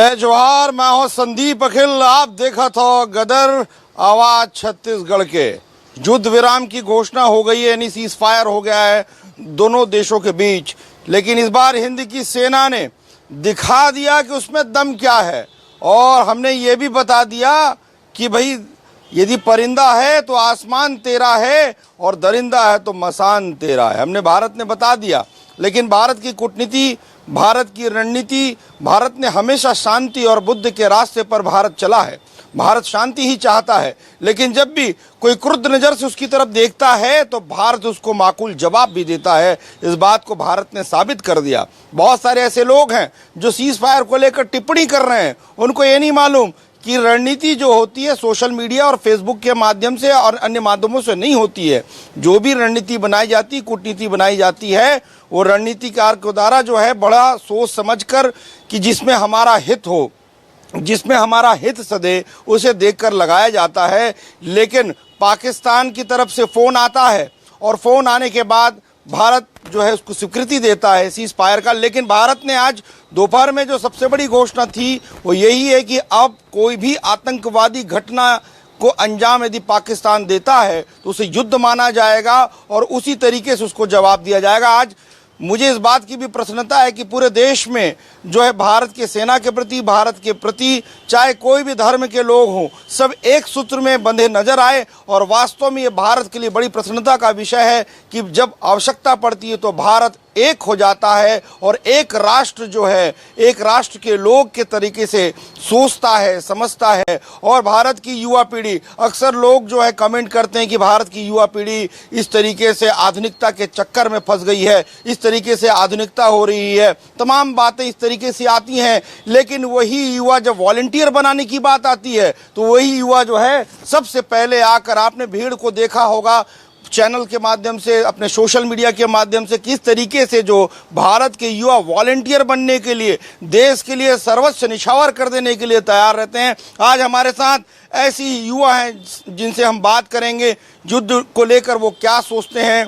जय जोहार। मैं हूं संदीप अखिल। आप देखा था गदर आवाज छत्तीसगढ़ के युद्ध विराम की घोषणा हो गई है, यानी सीज फायर हो गया है दोनों देशों के बीच। लेकिन इस बार हिंद की सेना ने दिखा दिया कि उसमें दम क्या है, और हमने ये भी बता दिया कि भाई यदि परिंदा है तो आसमान तेरा है और दरिंदा है तो मसान तेरा है। हमने भारत ने बता दिया। लेकिन भारत की कूटनीति, भारत की रणनीति, भारत ने हमेशा शांति और बुद्ध के रास्ते पर भारत चला है। भारत शांति ही चाहता है, लेकिन जब भी कोई क्रुद्ध नज़र से उसकी तरफ देखता है तो भारत उसको माकूल जवाब भी देता है। इस बात को भारत ने साबित कर दिया। बहुत सारे ऐसे लोग हैं जो सीज फायर को लेकर टिप्पणी कर रहे हैं। उनको ये नहीं मालूम कि रणनीति जो होती है सोशल मीडिया और फेसबुक के माध्यम से और अन्य माध्यमों से नहीं होती है। जो भी रणनीति बनाई जाती है, कूटनीति बनाई जाती है, वो रणनीतिकार के द्वारा जो है बड़ा सोच समझकर कि जिसमें हमारा हित हो, जिसमें हमारा हित सदे, उसे देखकर लगाया जाता है। लेकिन पाकिस्तान की तरफ से फ़ोन आता है और फ़ोन आने के बाद भारत जो है उसको स्वीकृति देता है सीज फायर का। लेकिन भारत ने आज दोपहर में जो सबसे बड़ी घोषणा थी वो यही है कि अब कोई भी आतंकवादी घटना को अंजाम यदि पाकिस्तान देता है तो उसे युद्ध माना जाएगा और उसी तरीके से उसको जवाब दिया जाएगा। आज मुझे इस बात की भी प्रसन्नता है कि पूरे देश में जो है भारत के सेना के प्रति, भारत के प्रति चाहे कोई भी धर्म के लोग हों, सब एक सूत्र में बंधे नजर आए। और वास्तव में ये भारत के लिए बड़ी प्रसन्नता का विषय है कि जब आवश्यकता पड़ती है तो भारत एक हो जाता है और एक राष्ट्र जो है, एक राष्ट्र के लोग के तरीके से सोचता है, समझता है। और भारत की युवा पीढ़ी, अक्सर लोग जो है कमेंट करते हैं कि भारत की युवा पीढ़ी इस तरीके से आधुनिकता के चक्कर में फंस गई है, इस तरीके से आधुनिकता हो रही है, तमाम बातें इस तरीके से आती हैं। लेकिन वही युवा जब वॉलंटियर बनाने की बात आती है तो वही युवा जो है सबसे पहले आकर, आपने भीड़ को देखा होगा चैनल के माध्यम से, अपने सोशल मीडिया के माध्यम से, किस तरीके से जो भारत के युवा वॉलंटियर बनने के लिए, देश के लिए सर्वस्व निछावर कर देने के लिए तैयार रहते हैं। आज हमारे साथ ऐसी युवा हैं जिनसे हम बात करेंगे युद्ध को लेकर वो क्या सोचते हैं,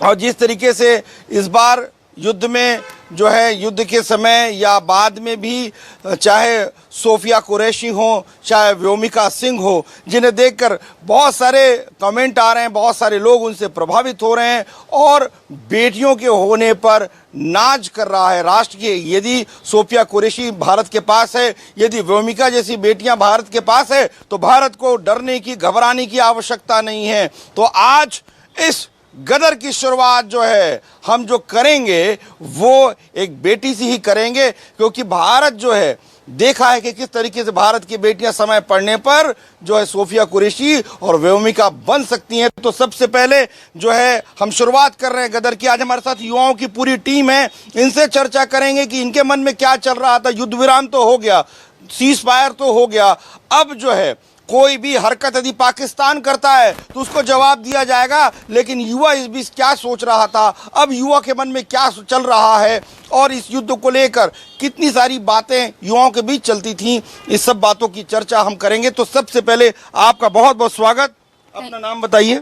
और जिस तरीके से इस बार युद्ध में जो है, युद्ध के समय या बाद में भी, चाहे सोफिया कुरैशी हो, चाहे व्योमिका सिंह हो, जिन्हें देखकर बहुत सारे कमेंट आ रहे हैं, बहुत सारे लोग उनसे प्रभावित हो रहे हैं और बेटियों के होने पर नाज कर रहा है राष्ट्र के। यदि सोफिया कुरैशी भारत के पास है, यदि व्योमिका जैसी बेटियां भारत के पास है, तो भारत को डरने की, घबराने की आवश्यकता नहीं है। तो आज इस गदर की शुरुआत जो है हम जो करेंगे वो एक बेटी से ही करेंगे, क्योंकि भारत जो है देखा है कि किस तरीके से भारत की बेटियां समय पड़ने पर जो है सोफिया कुरैशी और व्योमिका बन सकती हैं। तो सबसे पहले जो है हम शुरुआत कर रहे हैं गदर की। आज हमारे साथ युवाओं की पूरी टीम है, इनसे चर्चा करेंगे कि इनके मन में क्या चल रहा था। युद्ध विराम तो हो गया, सीज फायर तो हो गया, अब जो है कोई भी हरकत यदि पाकिस्तान करता है तो उसको जवाब दिया जाएगा। लेकिन युवा इस बीच क्या सोच रहा था, अब युवा के मन में क्या चल रहा है और इस युद्ध को लेकर कितनी सारी बातें युवाओं के बीच चलती थीं, इस सब बातों की चर्चा हम करेंगे। तो सबसे पहले आपका बहुत बहुत स्वागत। अपना नाम बताइए।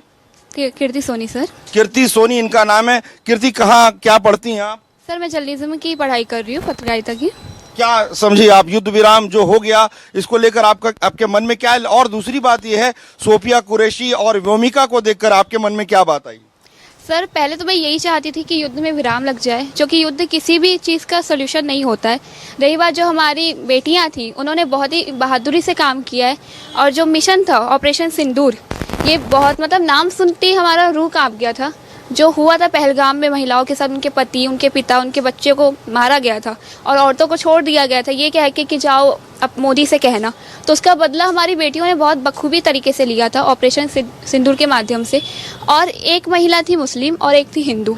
कीर्ति सोनी सर। कीर्ति सोनी इनका नाम है। कीर्ति, कहाँ क्या पढ़ती हैं आप? सर मैं जर्नलिज्म की पढ़ाई कर रही हूँ, पत्रकारिता की। क्या समझिए आप, युद्ध विराम जो हो गया इसको लेकर आपके मन में क्या है? और दूसरी बात यह है, सोफिया कुरैशी और व्योमिका को देखकर आपके मन में क्या बात आई? सर पहले तो मैं यही चाहती थी कि युद्ध में विराम लग जाए, क्योंकि युद्ध किसी भी चीज़ का सोल्यूशन नहीं होता है। रही बात जो हमारी बेटियां थी, उन्होंने बहुत ही बहादुरी से काम किया है। और जो मिशन था ऑपरेशन सिंदूर, ये बहुत नाम सुनते ही हमारा रूह कांप गया था। जो हुआ था पहलगाम में, महिलाओं के साथ उनके पति, उनके पिता, उनके बच्चे को मारा गया था और औरतों को छोड़ दिया गया था ये कह के कि जाओ अब मोदी से कहना। तो उसका बदला हमारी बेटियों ने बहुत बखूबी तरीके से लिया था ऑपरेशन सिंदूर के माध्यम से। और एक महिला थी मुस्लिम और एक थी हिंदू,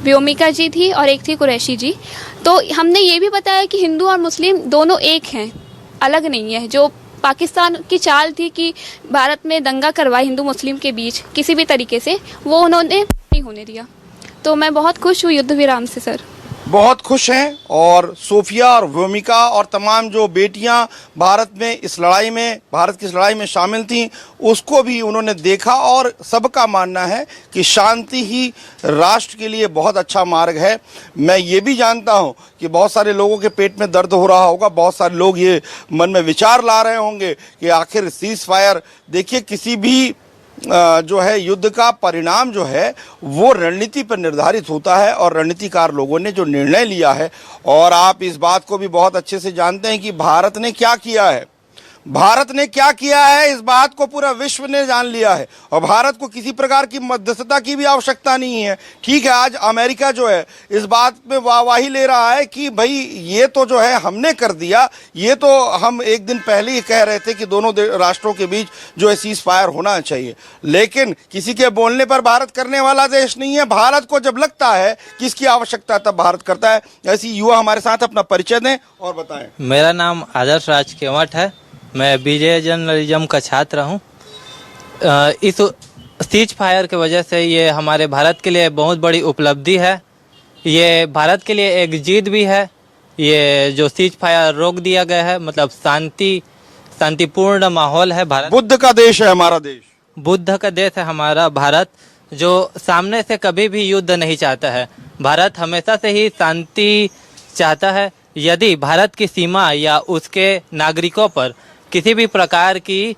व्योमिका जी थी और एक थी कुरैशी जी। तो हमने ये भी बताया कि हिंदू और मुस्लिम दोनों एक हैं, अलग नहीं है। जो पाकिस्तान की चाल थी कि भारत में दंगा करवाए हिंदू मुस्लिम के बीच किसी भी तरीके से, वो उन्होंने नहीं होने दिया। तो मैं बहुत खुश हूँ युद्ध विराम से सर। बहुत खुश हैं और सोफिया और भूमिका और तमाम जो बेटियां भारत में इस लड़ाई में भारत की इस लड़ाई में शामिल थीं उसको भी उन्होंने देखा और सबका मानना है कि शांति ही राष्ट्र के लिए बहुत अच्छा मार्ग है। मैं ये भी जानता हूं कि बहुत सारे लोगों के पेट में दर्द हो रहा होगा, बहुत सारे लोग ये मन में विचार ला रहे होंगे कि आखिर सीज फायर, देखिए किसी भी जो है युद्ध का परिणाम जो है वो रणनीति पर निर्धारित होता है और रणनीतिकार लोगों ने जो निर्णय लिया है, और आप इस बात को भी बहुत अच्छे से जानते हैं कि भारत ने क्या किया है। भारत ने क्या किया है इस बात को पूरा विश्व ने जान लिया है और भारत को किसी प्रकार की मध्यस्थता की भी आवश्यकता नहीं है। ठीक है, आज अमेरिका जो है इस बात में वाहवाही ले रहा है कि भाई ये तो जो है हमने कर दिया, ये तो हम एक दिन पहले ही कह रहे थे कि दोनों राष्ट्रों के बीच जो है सीज फायर होना चाहिए, लेकिन किसी के बोलने पर भारत करने वाला देश नहीं है। भारत को जब लगता है कि इसकी आवश्यकता तब भारत करता है। ऐसी युवा हमारे साथ अपना परिचय दें और बताएं। मेरा नाम आदर्श राज केवट है, मैं बीजे जर्नलिज्म का छात्र हूँ। इस सीज फायर की वजह से ये हमारे भारत के लिए बहुत बड़ी उपलब्धि है, ये भारत के लिए एक जीत भी है। ये जो सीज फायर रोक दिया गया है, मतलब शांतिपूर्ण माहौल है। भारत बुद्ध का देश है हमारा देश, बुद्ध का देश है हमारा भारत, जो सामने से कभी भी युद्ध नहीं चाहता है। भारत हमेशा से ही शांति चाहता है। यदि भारत की सीमा या उसके नागरिकों पर किसी भी प्रकार की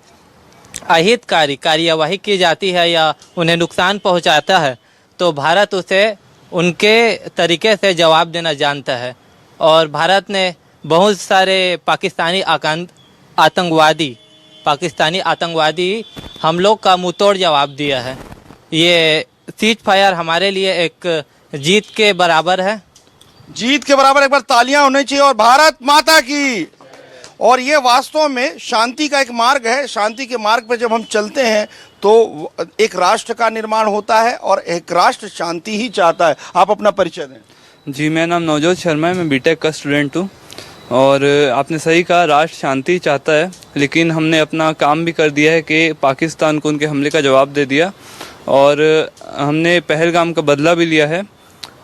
अहितकारी कार्यवाही की जाती है या उन्हें नुकसान पहुंचाता है तो भारत उसे उनके तरीके से जवाब देना जानता है। और भारत ने बहुत सारे पाकिस्तानी आतंकवादी हमलों का मुंहतोड़ जवाब दिया है। ये सीज फायर हमारे लिए एक जीत के बराबर है। जीत के बराबर एक बार तालियां होनी चाहिए और भारत माता की। और ये वास्तव में शांति का एक मार्ग है। शांति के मार्ग पर जब हम चलते हैं तो एक राष्ट्र का निर्माण होता है और एक राष्ट्र शांति ही चाहता है। आप अपना परिचय दें। जी, मेरा नाम नवजोत शर्मा है, मैं बीटेक का स्टूडेंट हूँ। और आपने सही कहा, राष्ट्र शांति चाहता है, लेकिन हमने अपना काम भी कर दिया है कि पाकिस्तान को उनके हमले का जवाब दे दिया और हमने पहलगाम का बदला भी लिया है।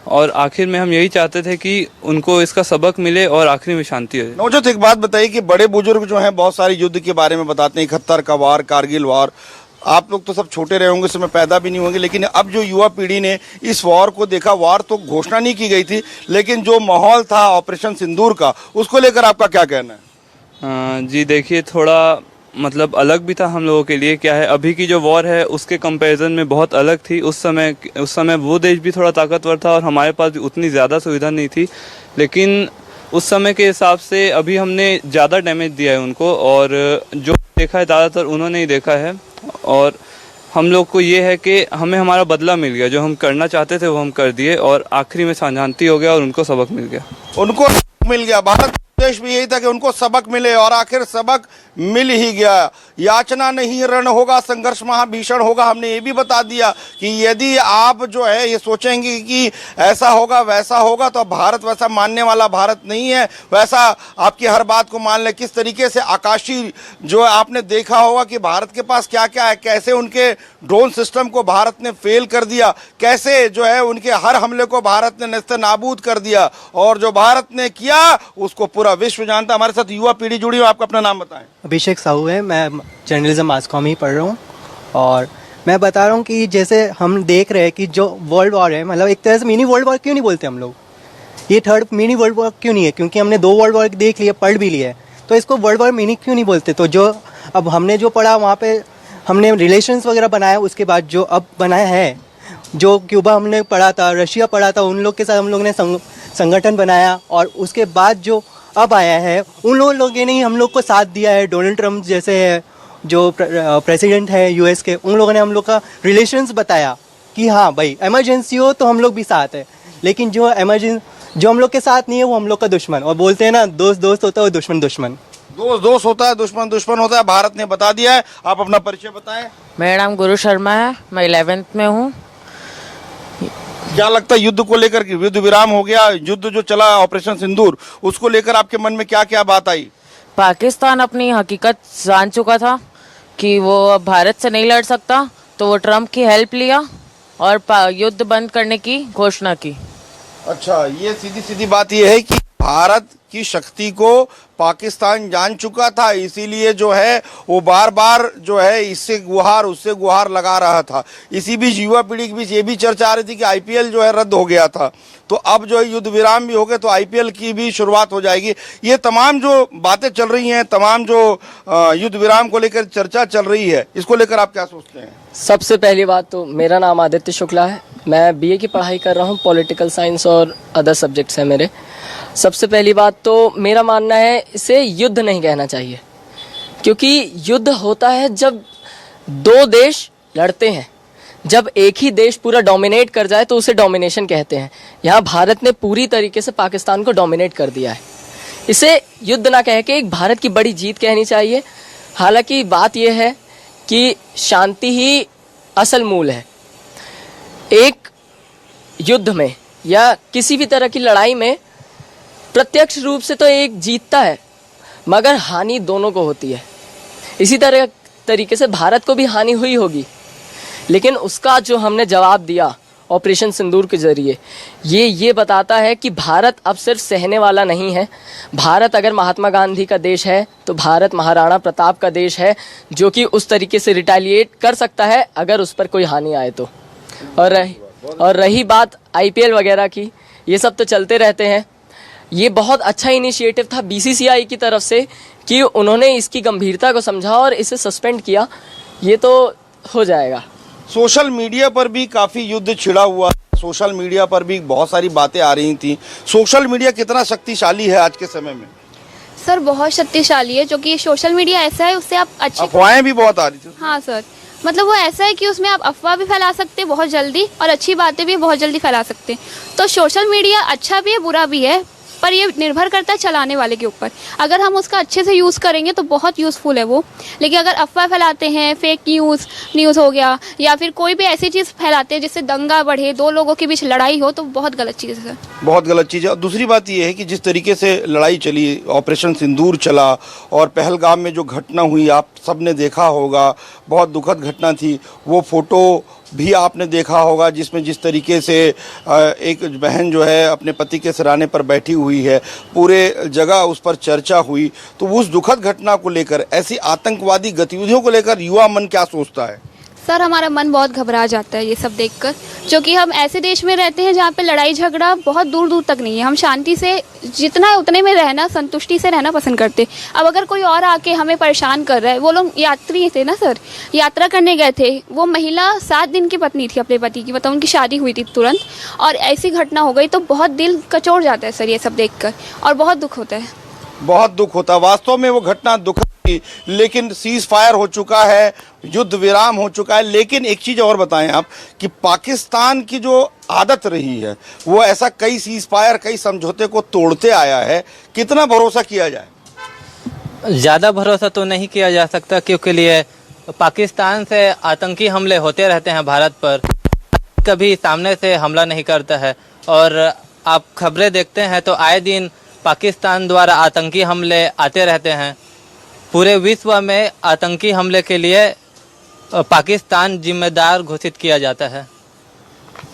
और आखिर में हम यही चाहते थे कि उनको इसका सबक मिले और आखिर में शांति हो जाए। नवजोत, एक बात बताइए कि बड़े बुजुर्ग जो हैं बहुत सारे युद्ध के बारे में बताते हैं, 71 का वार, कारगिल वार। आप लोग तो सब छोटे रहे होंगे, उस समय पैदा भी नहीं होंगे, लेकिन अब जो युवा पीढ़ी ने इस वॉर को देखा, वार तो घोषणा नहीं की गई थी, लेकिन जो माहौल था ऑपरेशन सिंदूर का, उसको लेकर आपका क्या कहना है? जी देखिए, थोड़ा मतलब अलग भी था हम लोगों के लिए। क्या है, अभी की जो वॉर है उसके कंपैरिजन में बहुत अलग थी। उस समय वो देश भी थोड़ा ताकतवर था और हमारे पास भी उतनी ज़्यादा सुविधा नहीं थी, लेकिन उस समय के हिसाब से अभी हमने ज़्यादा डैमेज दिया है उनको, और जो देखा है ज़्यादातर उन्होंने ही देखा है। और हम लोग को ये है कि हमें हमारा बदला मिल गया, जो हम करना चाहते थे वो हम कर दिए और आखिरी में शांति हो गया और उनको सबक मिल गया। उनको मिल गया। भारत देश भी यही था कि उनको सबक मिले और आखिर सबक मिल ही गया। याचना नहीं रण होगा, संघर्ष महाभीषण होगा। हमने ये भी बता दिया कि यदि आप जो है ये सोचेंगे कि ऐसा होगा वैसा होगा तो भारत वैसा मानने वाला भारत नहीं है। वैसा आपकी हर बात को मान ले। किस तरीके से आकाशीय जो है आपने देखा होगा कि भारत के पास क्या क्या है, कैसे उनके ड्रोन सिस्टम को भारत ने फेल कर दिया, कैसे जो है उनके हर हमले को भारत ने नेस्तनाबूद कर दिया, और जो भारत ने किया उसको पूरा विश्व जानता। हमारे साथ युवा पीढ़ी जुड़ी हो, आपका अपना नाम बताएं। अभिषेक साहू है, मैं जर्नलिज्म मास कॉम ही पढ़ रहा हूँ। और मैं बता रहा हूँ कि जैसे हम देख रहे हैं कि जो वर्ल्ड वॉर है, मतलब एक तरह से मिनी वर्ल्ड वॉर क्यों नहीं बोलते हम लोग, ये थर्ड मिनी वर्ल्ड वॉर क्यों नहीं है, क्योंकि हमने 2 वर्ल्ड वॉर देख लिए, पढ़ भी लिया है, तो इसको वर्ल्ड वॉर मिनी क्यों नहीं बोलते। तो जो अब हमने जो पढ़ा वहाँ पे हमने रिलेशंस वगैरह बनाया, उसके बाद जो अब बनाया है, जो क्यूबा हमने पढ़ा था, रशिया पढ़ा था, उन लोग के साथ हम लोग ने संगठन बनाया, और उसके बाद जो अब आया है उन लोगों ने ही हम लोग को साथ दिया है। डोनाल्ड ट्रम्प जैसे है जो प्रेसिडेंट है यूएस के, उन लोगों ने हम लोग का रिलेशंस बताया कि हाँ भाई इमरजेंसी हो तो हम लोग भी साथ है, लेकिन जो जो हम लोग के साथ नहीं है वो हम लोग का दुश्मन। और बोलते हैं ना, दोस्त दोस्त होता है, दुश्मन दुश्मन। दोस्त दोस्त होता है, दुश्मन दुश्मन होता है। भारत ने बता दिया है। आप अपना परिचय बताएं। मेरा नाम गुरु शर्मा है, मैं 11th में हूँ। क्या लगता है युद्ध को लेकर के, युद्ध विराम हो गया, युद्ध जो चला ऑपरेशन सिंदूर, उसको लेकर आपके मन में क्या क्या बात आई? पाकिस्तान अपनी हकीकत जान चुका था कि वो अब भारत से नहीं लड़ सकता, तो वो ट्रम्प की हेल्प लिया और युद्ध बंद करने की घोषणा की। अच्छा, ये सीधी सीधी बात ये है कि भारत की शक्ति को पाकिस्तान जान चुका था, इसीलिए जो है वो बार बार जो है इससे गुहार उससे गुहार लगा रहा था। इसी बीच युवा पीढ़ी के बीच ये भी चर्चा आ रही थी कि आईपीएल जो है रद्द हो गया था, तो अब जो है युद्ध विराम भी हो गए तो आईपीएल की भी शुरुआत हो जाएगी। ये तमाम जो बातें चल रही हैं, तमाम जो युद्ध विराम को लेकर चर्चा चल रही है, इसको लेकर आप क्या सोचते हैं? सबसे पहली बात तो मेरा नाम आदित्य शुक्ला है, मैं बीए की पढ़ाई कर रहा हूँ, पॉलिटिकल साइंस और अदर सब्जेक्ट्स हैं मेरे। सबसे पहली बात तो मेरा मानना है इसे युद्ध नहीं कहना चाहिए, क्योंकि युद्ध होता है जब दो देश लड़ते हैं। जब एक ही देश पूरा डोमिनेट कर जाए तो उसे डोमिनेशन कहते हैं। यहाँ भारत ने पूरी तरीके से पाकिस्तान को डोमिनेट कर दिया है। इसे युद्ध ना कह के एक भारत की बड़ी जीत कहनी चाहिए। हालांकि बात यह है कि शांति ही असल मूल है। एक युद्ध में या किसी भी तरह की लड़ाई में प्रत्यक्ष रूप से तो एक जीतता है, मगर हानि दोनों को होती है। इसी तरीके से भारत को भी हानि हुई होगी, लेकिन उसका जो हमने जवाब दिया ऑपरेशन सिंदूर के जरिए, ये बताता है कि भारत अब सिर्फ सहने वाला नहीं है। भारत अगर महात्मा गांधी का देश है तो भारत महाराणा प्रताप का देश है, जो कि उस तरीके से रिटेलिएट कर सकता है अगर उस पर कोई हानि आए तो। और रही बात आईपीएल वगैरह की, ये सब तो चलते रहते हैं। ये बहुत अच्छा इनिशिएटिव था बीसीसीआई की तरफ से कि उन्होंने इसकी गंभीरता को समझा और इसे सस्पेंड किया। ये तो हो जाएगा। सोशल मीडिया पर भी काफ़ी युद्ध छिड़ा हुआ, सोशल मीडिया पर भी बहुत सारी बातें आ रही थी। सोशल मीडिया कितना शक्तिशाली है आज के समय में? सर बहुत शक्तिशाली है, जो कि सोशल मीडिया ऐसा है उससे आप अच्छी अफवाहें भी बहुत आ रही थी। हाँ सर, मतलब वो ऐसा है कि उसमें आप अफवाह भी फैला सकते हैं बहुत जल्दी और अच्छी बातें भी बहुत जल्दी फैला सकते हैं। तो सोशल मीडिया अच्छा भी है बुरा भी है, पर ये निर्भर करता है चलाने वाले के ऊपर। अगर हम उसका अच्छे से यूज़ करेंगे तो बहुत यूज़फुल है वो, लेकिन अगर अफवाह फैलाते हैं, फेक न्यूज़ हो गया, या फिर कोई भी ऐसी चीज़ फैलाते हैं जिससे दंगा बढ़े, दो लोगों के बीच लड़ाई हो, तो बहुत गलत चीज़ है। बहुत गलत चीज़ है। और दूसरी बात ये है कि जिस तरीके से लड़ाई चली, ऑपरेशन सिंदूर चला और पहलगाम में जो घटना हुई आप सब ने देखा होगा, बहुत दुखद घटना थी। वो फोटो भी आपने देखा होगा जिसमें जिस तरीके से एक बहन जो है अपने पति के सिराने पर बैठी हुई है, पूरे जगह उस पर चर्चा हुई। तो उस दुखद घटना को लेकर, ऐसी आतंकवादी गतिविधियों को लेकर युवा मन क्या सोचता है? सर हमारा मन बहुत घबरा जाता है ये सब देखकर, क्योंकि हम ऐसे देश में रहते हैं जहाँ पे लड़ाई झगड़ा बहुत दूर दूर तक नहीं है। हम शांति से जितना है उतने में रहना, संतुष्टि से रहना पसंद करते। अब अगर कोई और आके हमें परेशान कर रहा है, वो लोग यात्री थे ना सर, यात्रा करने गए थे, वो महिला 7 दिन की पत्नी थी अपने पति की, मतलब उनकी शादी हुई थी तुरंत, और ऐसी घटना हो गई तो बहुत दिल कचोट जाता है सर ये सब देखकर, और बहुत दुख होता है। बहुत दुख होता है। वास्तव में वो घटना दुखद थी, लेकिन सीज फायर हो चुका है, युद्ध विराम हो चुका है। लेकिन एक चीज़ और बताएं आप कि पाकिस्तान की जो आदत रही है, वो ऐसा कई सीज फायर, कई समझौते को तोड़ते आया है। कितना भरोसा किया जाए? ज़्यादा भरोसा तो नहीं किया जा सकता, क्योंकि लिए पाकिस्तान से आतंकी हमले होते रहते हैं भारत पर, कभी सामने से हमला नहीं करता है। और आप खबरें देखते हैं तो आए दिन पाकिस्तान द्वारा आतंकी हमले आते रहते हैं। पूरे विश्व में आतंकी हमले के लिए पाकिस्तान जिम्मेदार घोषित किया जाता है।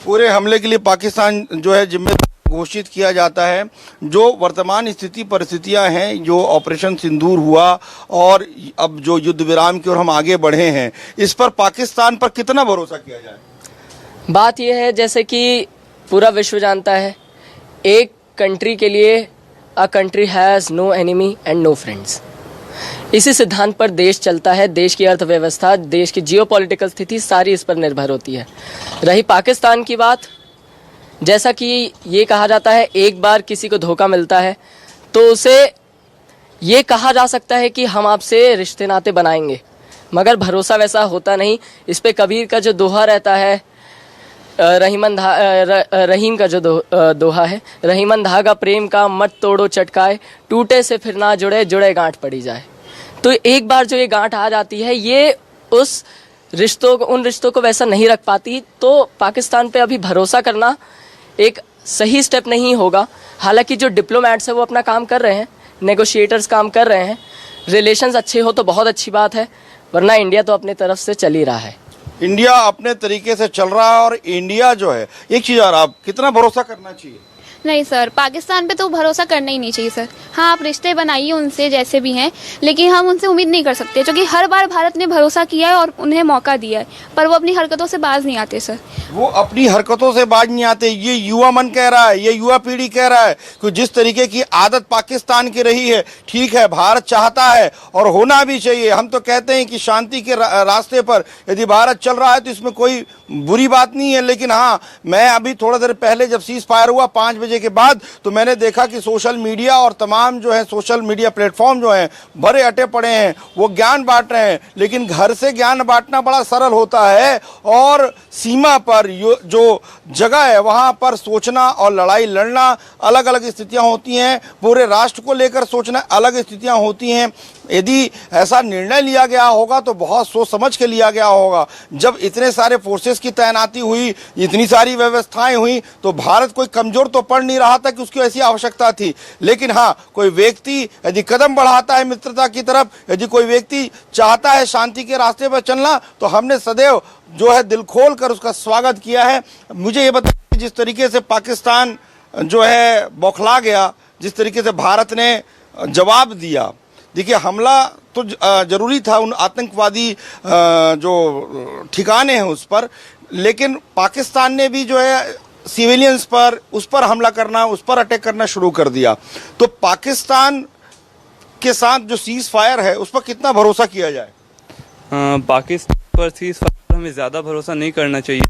पूरे हमले के लिए पाकिस्तान जो है जिम्मेदार घोषित किया जाता है। जो वर्तमान स्थिति परिस्थितियां हैं, जो ऑपरेशन सिंदूर हुआ और अब जो युद्ध विराम की ओर हम आगे बढ़े हैं, इस पर पाकिस्तान पर कितना भरोसा किया जाए? बात यह है, जैसे कि पूरा विश्व जानता है, एक कंट्री के लिए a country has no enemy and no friends. इसी सिद्धांत पर देश चलता है। देश की अर्थव्यवस्था, देश की जियोपॉलिटिकल स्थिति सारी इस पर निर्भर होती है। रही पाकिस्तान की बात, जैसा कि ये कहा जाता है, एक बार किसी को धोखा मिलता है तो उसे ये कहा जा सकता है कि हम आपसे रिश्ते नाते बनाएंगे, मगर भरोसा वैसा होता नहीं। इस पे कबीर का जो दोहा रहता है, रहीम का जो दोहा है, रहीमन धागा प्रेम का मत तोड़ो चटकाए, टूटे से फिर ना जुड़े, जुड़े गांठ पड़ी जाए। तो एक बार जो ये गांठ आ जाती है, ये उस उन रिश्तों को वैसा नहीं रख पाती। तो पाकिस्तान पे अभी भरोसा करना एक सही स्टेप नहीं होगा। हालांकि जो डिप्लोमेट्स है वो अपना काम कर रहे हैं, नेगोशिएटर्स काम कर रहे हैं, रिलेशंस अच्छे हो तो बहुत अच्छी बात है, वरना इंडिया तो अपने तरफ से चल ही रहा है। इंडिया अपने तरीके से चल रहा है। और इंडिया जो है, एक चीज़ और, आप कितना भरोसा करना चाहिए? नहीं सर, पाकिस्तान पे तो भरोसा करना ही नहीं चाहिए सर। हाँ, आप रिश्ते बनाइए उनसे जैसे भी हैं, लेकिन हम उनसे उम्मीद नहीं कर सकते, क्योंकि हर बार भारत ने भरोसा किया है और उन्हें मौका दिया है, पर वो अपनी हरकतों से बाज नहीं आते सर। वो अपनी हरकतों से बाज नहीं आते, ये युवा मन कह रहा है, ये युवा पीढ़ी कह रहा है कि जिस तरीके की आदत पाकिस्तान की रही है, ठीक है, भारत चाहता है और होना भी चाहिए। हम तो कहते हैं कि शांति के रास्ते पर यदि भारत चल रहा है तो इसमें कोई बुरी बात नहीं है, लेकिन हाँ, मैं अभी थोड़ा देर पहले जब सीज फायर हुआ 5 बजे के बाद, तो मैंने देखा कि सोशल मीडिया और तमाम जो है सोशल मीडिया प्लेटफॉर्म जो हैं भरे अटे पड़े हैं, वो ज्ञान बांट रहे हैं। लेकिन घर से ज्ञान बांटना बड़ा सरल होता है और सीमा पर जो जगह है वहां पर सोचना और लड़ाई लड़ना अलग अलग स्थितियां होती हैं, पूरे राष्ट्र को लेकर सोचना अलग स्थितियां होती हैं। यदि ऐसा निर्णय लिया गया होगा तो बहुत सोच समझ के लिया गया होगा। जब इतने सारे फोर्सेस की तैनाती हुई, इतनी सारी व्यवस्थाएं हुई, तो भारत कोई कमजोर तो पड़ नहीं रहा था कि उसकी ऐसी आवश्यकता थी। लेकिन हाँ, कोई व्यक्ति यदि कदम बढ़ाता है मित्रता की तरफ, यदि कोई व्यक्ति चाहता है शांति के रास्ते पर चलना, तो हमने सदैव जो है दिल खोल कर उसका स्वागत किया है। मुझे ये बताइए, जिस तरीके से पाकिस्तान जो है बौखला गया, जिस तरीके से भारत ने जवाब दिया, देखिए हमला तो जरूरी था उन आतंकवादी जो ठिकाने हैं उस पर, लेकिन पाकिस्तान ने भी जो है सिविलियंस पर उस पर हमला करना, उस पर अटैक करना शुरू कर दिया। तो पाकिस्तान के साथ जो सीज फायर है उस पर कितना भरोसा किया जाए? पाकिस्तान पर सीज फायर पर हमें ज़्यादा भरोसा नहीं करना चाहिए।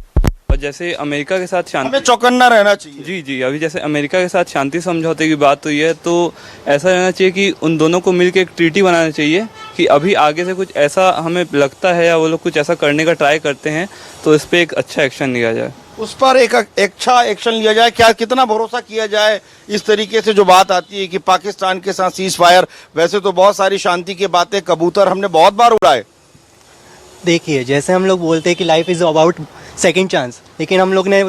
और जैसे अमेरिका के साथ हमें चौकन्ना रहना चाहिए। जी जी, अभी जैसे अमेरिका के साथ शांति समझौते की बात हुई है, तो ऐसा रहना चाहिए कि उन दोनों को मिलकर एक ट्रीटी बनाना चाहिए कि अभी आगे से कुछ ऐसा हमें लगता है या वो लोग कुछ ऐसा करने का ट्राई करते हैं तो इस पर एक अच्छा एक्शन लिया जाए, उस पर एक अच्छा एक्शन लिया जाए। क्या कितना भरोसा किया जाए इस तरीके से जो बात आती है कि पाकिस्तान के साथ सीज फायर? वैसे तो बहुत सारी शांति की बातें, कबूतर हमने बहुत बार उड़ाए। देखिए, जैसे हम लोग बोलते हैं कि life is about second chance, लेकिन हम लोग ने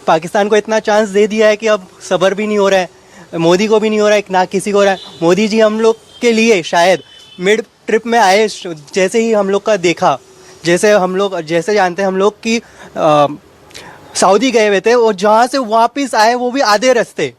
पाकिस्तान को इतना चांस दे दिया है कि अब सब्र भी नहीं हो रहा है, मोदी को भी नहीं हो रहा है, ना किसी को हो रहा है। मोदी जी हम लोग के लिए शायद मिड ट्रिप में आए, जैसे ही हम लोग का देखा, जैसे जानते हैं हम लोग कि सऊदी गए हुए थे और जहाँ से वापस आए वो भी आधे रास्ते।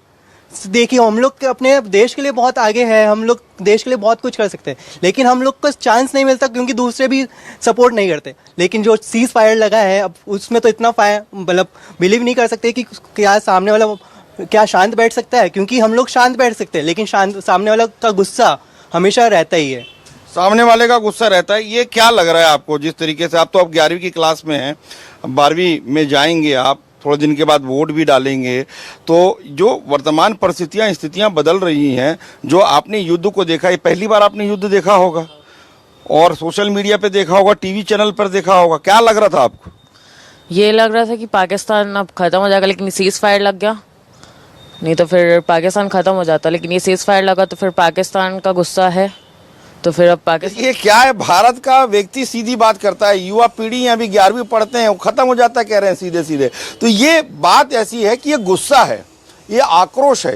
देखिए, हम लोग अपने देश के लिए बहुत आगे हैं, हम लोग देश के लिए बहुत कुछ कर सकते हैं, लेकिन हम लोग को चांस नहीं मिलता क्योंकि दूसरे भी सपोर्ट नहीं करते। लेकिन जो सीज फायर लगा है अब उसमें तो इतना फायर मतलब बिलीव नहीं कर सकते कि क्या सामने वाला क्या शांत बैठ सकता है, क्योंकि हम लोग शांत बैठ सकते हैं लेकिन सामने वाला का गुस्सा हमेशा रहता ही है। सामने वाले का गुस्सा रहता है। ये क्या लग रहा है आपको, जिस तरीके से आप तो अब 11वीं की क्लास में हैं, 12वीं में जाएंगे आप, थोड़े दिन के बाद वोट भी डालेंगे, तो जो वर्तमान परिस्थितियां स्थितियां बदल रही हैं, जो आपने युद्ध को देखा, ये पहली बार आपने युद्ध देखा होगा और सोशल मीडिया पे देखा होगा, टीवी चैनल पर देखा होगा, क्या लग रहा था आपको? ये लग रहा था कि पाकिस्तान अब ख़त्म हो जाएगा, लेकिन सीज़ फायर लग गया, नहीं तो फिर पाकिस्तान ख़त्म हो जाता। लेकिन ये सीज़ फायर लगा तो फिर पाकिस्तान का गुस्सा है, तो फिर अब पाकिस्तान ये क्या है, भारत का व्यक्ति सीधी बात करता है, युवा पीढ़ी अभी 11वीं पढ़ते हैं, वो खत्म हो जाता है कह रहे हैं सीधे सीधे। तो ये बात ऐसी है कि ये गुस्सा है, ये आक्रोश है।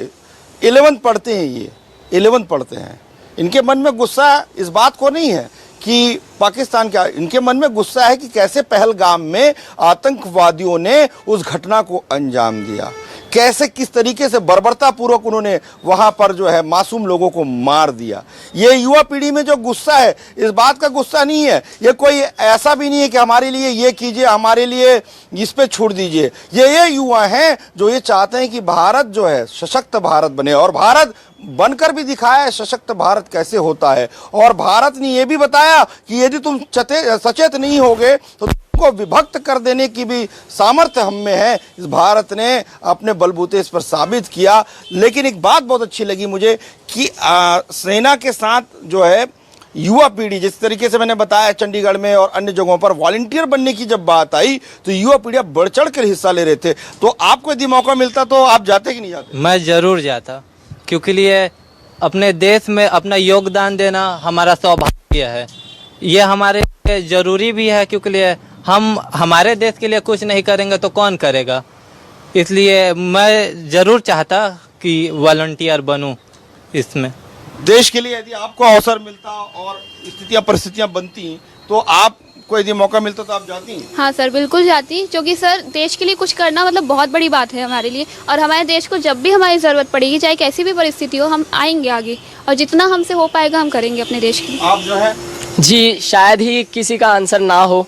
11th पढ़ते हैं, ये 11th पढ़ते हैं, इनके मन में गुस्सा इस बात को नहीं है कि पाकिस्तान क्या, इनके मन में गुस्सा है कि कैसे पहलगाम में आतंकवादियों ने उस घटना को अंजाम दिया, कैसे किस तरीके से बर्बरता पूर्वक उन्होंने वहां पर जो है मासूम लोगों को मार दिया। ये युवा पीढ़ी में जो गुस्सा है, इस बात का गुस्सा नहीं है, ये कोई ऐसा भी नहीं है कि हमारे लिए ये कीजिए, हमारे लिए इस पे छोड़ दीजिए। ये युवा हैं जो ये चाहते हैं कि भारत जो है सशक्त भारत बने, और भारत बनकर भी दिखाया है सशक्त भारत कैसे होता है। और भारत ने यह भी बताया कि यदि तुम सचेत नहीं होगे तो को विभक्त कर देने की भी सामर्थ्य हम में है। इस भारत ने अपने बलबूते इस पर साबित किया। लेकिन एक बात बहुत अच्छी लगी मुझे कि सेना के साथ जो है युवा पीढ़ी, जिस तरीके से मैंने बताया चंडीगढ़ में और अन्य जगहों पर वॉलंटियर बनने की जब बात आई तो युवा पीढ़ियां बढ़ चढ़ कर हिस्सा ले रहे थे। तो आपको यदि मौका मिलता तो आप जाते कि नहीं जाते? मैं जरूर जाता, क्योंकि लिए अपने देश में अपना योगदान देना हमारा सौभाग्य है। ये हमारे लिए जरूरी भी है, क्योंकि लिए हम हमारे देश के लिए कुछ नहीं करेंगे तो कौन करेगा। इसलिए मैं ज़रूर चाहता कि वॉलंटियर बनूं इसमें। देश के लिए यदि आपको अवसर मिलता और स्थितियां परिस्थितियां बनती तो आप आपको यदि मौका मिलता तो आप जाती हैं? हाँ सर, बिल्कुल जाती, क्योंकि सर देश के लिए कुछ करना मतलब बहुत बड़ी बात है हमारे लिए। और हमारे देश को जब भी हमारी ज़रूरत पड़ेगी, चाहे कैसी भी परिस्थिति हो, हम आएंगे आगे और जितना हमसे हो पाएगा हम करेंगे अपने देश के लिए। आप जो है जी, शायद ही किसी का आंसर ना हो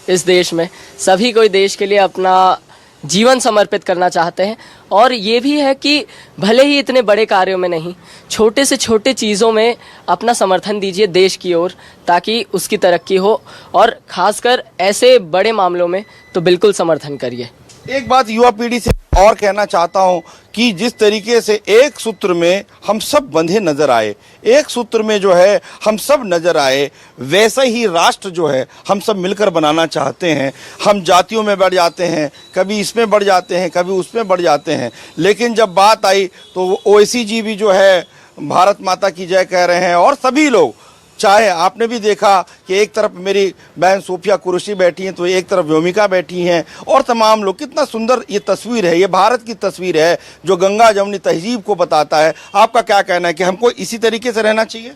इस देश में। सभी कोई देश के लिए अपना जीवन समर्पित करना चाहते हैं। और ये भी है कि भले ही इतने बड़े कार्यों में नहीं, छोटे से छोटे चीज़ों में अपना समर्थन दीजिए देश की ओर, ताकि उसकी तरक्की हो। और ख़ासकर ऐसे बड़े मामलों में तो बिल्कुल समर्थन करिए। एक बात युवा पीढ़ी से और कहना चाहता हूं कि जिस तरीके से एक सूत्र में हम सब बंधे नजर आए, एक सूत्र में जो है हम सब नजर आए, वैसा ही राष्ट्र जो है हम सब मिलकर बनाना चाहते हैं। हम जातियों में बढ़ जाते हैं, कभी इसमें बढ़ जाते हैं, कभी उसमें बढ़ जाते हैं, लेकिन जब बात आई तो ओवैसी जी भी जो है भारत माता की जय कह रहे हैं। और सभी लोग, चाहे आपने भी देखा कि एक तरफ मेरी बहन सोफिया कुरैशी बैठी हैं, तो एक तरफ व्योमिका बैठी हैं, और तमाम लोग। कितना सुंदर ये तस्वीर है, ये भारत की तस्वीर है जो गंगा जमुनी तहजीब को बताता है। आपका क्या कहना है कि हमको इसी तरीके से रहना चाहिए?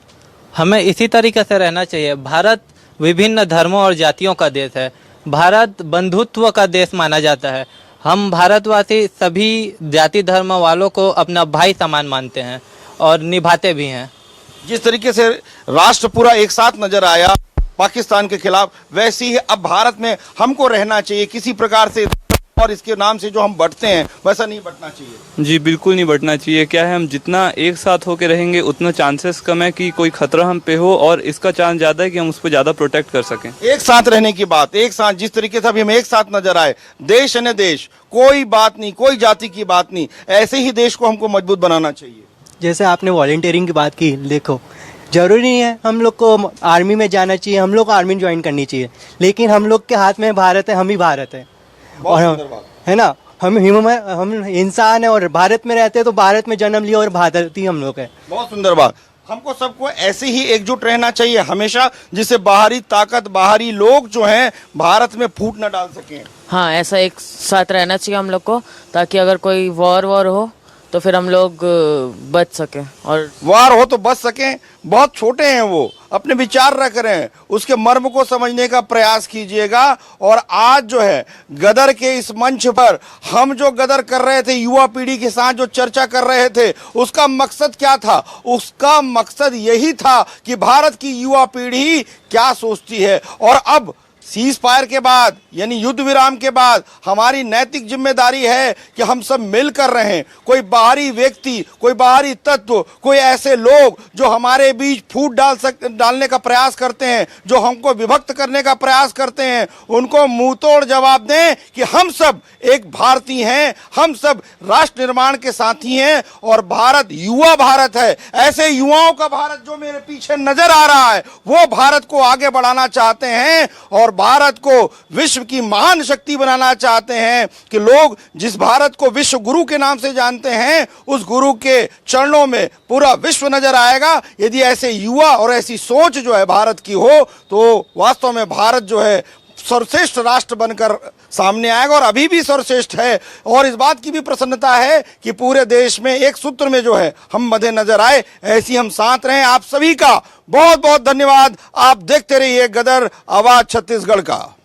हमें इसी तरीके से रहना चाहिए। भारत विभिन्न धर्मों और जातियों का देश है। भारत बंधुत्व का देश माना जाता है। हम भारतवासी सभी जाति धर्म वालों को अपना भाई समान मानते हैं और निभाते भी हैं। जिस तरीके से राष्ट्र पूरा एक साथ नजर आया पाकिस्तान के खिलाफ, वैसे ही अब भारत में हमको रहना चाहिए। किसी प्रकार से और इसके नाम से जो हम बंटते हैं वैसा नहीं बंटना चाहिए। जी बिल्कुल नहीं बढ़ना चाहिए। क्या है, हम जितना एक साथ होकर रहेंगे उतना चांसेस कम है कि कोई खतरा हम पे हो, और इसका चांस ज़्यादा है कि हम उस पर ज़्यादा प्रोटेक्ट कर सकें। एक साथ रहने की बात, एक साथ जिस तरीके से अभी हम एक साथ नजर आए, देश अन्य देश, कोई बात नहीं, कोई जाति की बात नहीं, ऐसे ही देश को हमको मजबूत बनाना चाहिए। जैसे आपने वॉलंटियरिंग की बात की, देखो जरूरी नहीं है हम लोग को आर्मी में जाना चाहिए, हम लोग को आर्मी ज्वाइन करनी चाहिए, लेकिन हम लोग के हाथ में भारत है, हम ही भारत है। और है ना, हम इंसान है और भारत में रहते हैं, तो भारत में जन्म लिया और भारत ही हम लोग है। बहुत सुंदर बात। हमको सबको ऐसे ही एकजुट रहना चाहिए हमेशा, जिससे बाहरी ताकत, बाहरी लोग जो हैं भारत में फूट न डाल सकें। हाँ, ऐसा एक साथ रहना चाहिए हम लोग को, ताकि अगर कोई वॉर हो तो फिर हम लोग बच सकें। और वार हो तो बच सकें। बहुत छोटे हैं वो, अपने विचार रख रहे हैं, उसके मर्म को समझने का प्रयास कीजिएगा। और आज जो है गदर के इस मंच पर हम जो गदर कर रहे थे, युवा पीढ़ी के साथ जो चर्चा कर रहे थे, उसका मकसद क्या था? उसका मकसद यही था कि भारत की युवा पीढ़ी क्या सोचती है। और अब सीज फायर के बाद, यानी युद्ध विराम के बाद, हमारी नैतिक जिम्मेदारी है कि हम सब मिलकर रहें। कोई बाहरी व्यक्ति, कोई बाहरी तत्व, कोई ऐसे लोग जो हमारे बीच फूट डालने का प्रयास करते हैं, जो हमको विभक्त करने का प्रयास करते हैं, उनको मुंह तोड़ जवाब दें कि हम सब एक भारतीय हैं, हम सब राष्ट्र निर्माण के साथी हैं, और भारत युवा भारत है। ऐसे युवाओं का भारत जो मेरे पीछे नजर आ रहा है, वो भारत को आगे बढ़ाना चाहते हैं और भारत को विश्व की महान शक्ति बनाना चाहते हैं। कि लोग जिस भारत को विश्व गुरु के नाम से जानते हैं, उस गुरु के चरणों में पूरा विश्व नजर आएगा। यदि ऐसे युवा और ऐसी सोच जो है भारत की हो, तो वास्तव में भारत जो है सर्वश्रेष्ठ राष्ट्र बनकर सामने आएगा, और अभी भी सर्वश्रेष्ठ है। और इस बात की भी प्रसन्नता है कि पूरे देश में एक सूत्र में जो है हम बंधे नजर आए, ऐसी हम साथ रहें। आप सभी का बहुत बहुत धन्यवाद। आप देखते रहिए गदर आवाज छत्तीसगढ़ का।